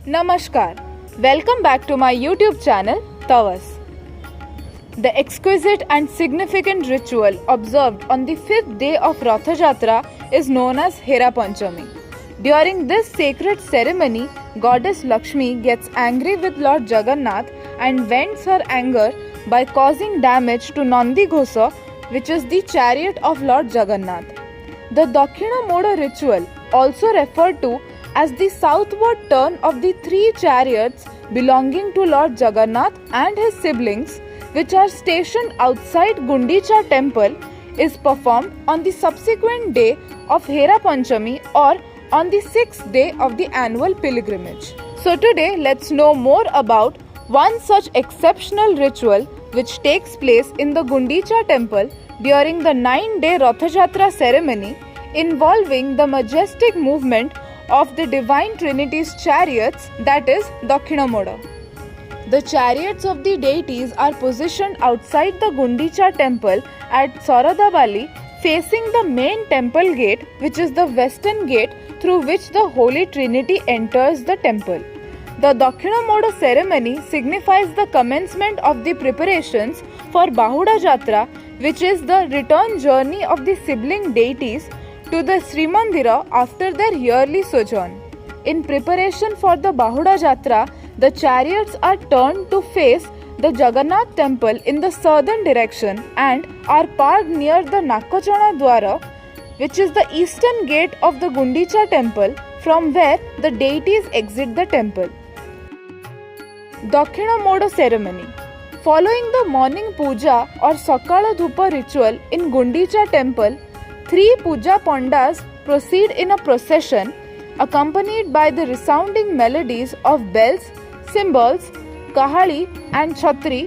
Namaskar. Welcome back to my YouTube channel Tavas. The exquisite and significant ritual observed on the 5th day of Ratha Jatra is known as Hera Panchami. During this sacred ceremony, Goddess Lakshmi gets angry with Lord Jagannath and vents her anger by causing damage to Nandi Ghosa, which is the chariot of Lord Jagannath. The Dakshina Moda ritual, also referred to as the southward turn of the three chariots belonging to Lord Jagannath and his siblings, which are stationed outside Gundicha temple, is performed on the subsequent day of Hera Panchami or on the 6th day of the annual pilgrimage. So today let's know more about one such exceptional ritual which takes place in the Gundicha temple during the 9-day Ratha Jatra ceremony, involving the majestic movement of the Divine Trinity's chariots, that is Dakshina Moda. The chariots of the deities are positioned outside the Gundicha temple at Saradabali, facing the main temple gate, which is the western gate through which the Holy Trinity enters the temple. The Dakshina Moda ceremony signifies the commencement of the preparations for Bahuda Jatra, which is the return journey of the sibling deities to the Srimandira after their yearly sojourn. In preparation for the Bahuda Jatra, the chariots are turned to face the Jagannath temple in the southern direction and are parked near the Nakachana Dwara, which is the eastern gate of the Gundicha temple, from where the deities exit the temple. Dakshina Moda ceremony. Following the morning puja or Sakala Dhupa ritual in Gundicha temple, 3 puja pandas proceed in a procession accompanied by the resounding melodies of bells, cymbals, kahali and chhatri,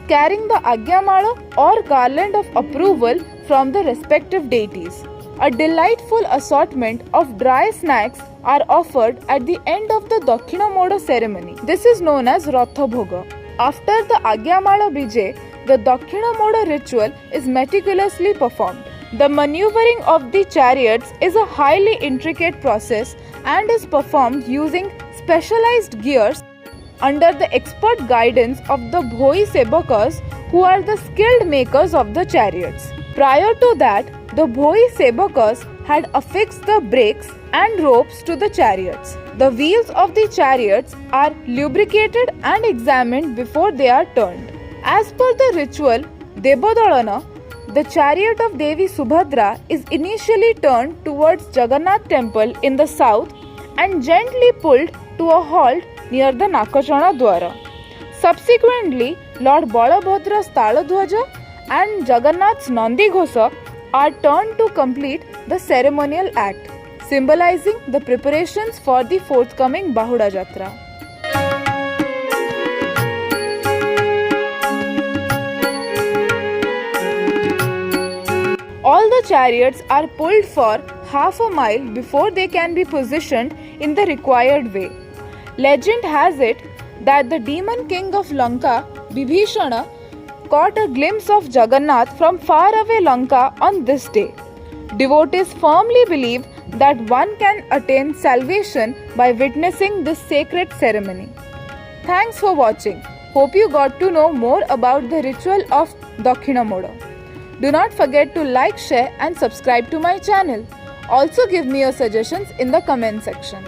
carrying the agyamala or garland of approval from the respective deities. A delightful assortment of dry snacks are offered at the end of the Dakshina Moda ceremony. This is known as Ratha Bhoga. After the agyamala bije, the Dakshina Moda ritual is meticulously performed. The maneuvering of the chariots is a highly intricate process and is performed using specialized gears under the expert guidance of the Bhoi Sebakas, who are the skilled makers of the chariots. Prior to that, the Bhoi Sebakas had affixed the brakes and ropes to the chariots. The wheels of the chariots are lubricated and examined before they are turned. As per the ritual Debodalana, the chariot of Devi Subhadra is initially turned towards Jagannath temple in the south and gently pulled to a halt near the Nakachana Dwara. Subsequently, Lord Balabhadra's Taladhwaja and Jagannath's Nandi Ghosa are turned to complete the ceremonial act, symbolizing the preparations for the forthcoming Bahuda Jatra. All the chariots are pulled for half a mile before they can be positioned in the required way. Legend has it that the demon king of Lanka, Bibhishana, caught a glimpse of Jagannath from far away Lanka on this day. Devotees firmly believe that one can attain salvation by witnessing this sacred ceremony. Thanks for watching. Hope you got to know more about the ritual of Dakshina Moda. Do not forget to like, share and subscribe to my channel. Also give me your suggestions in the comment section.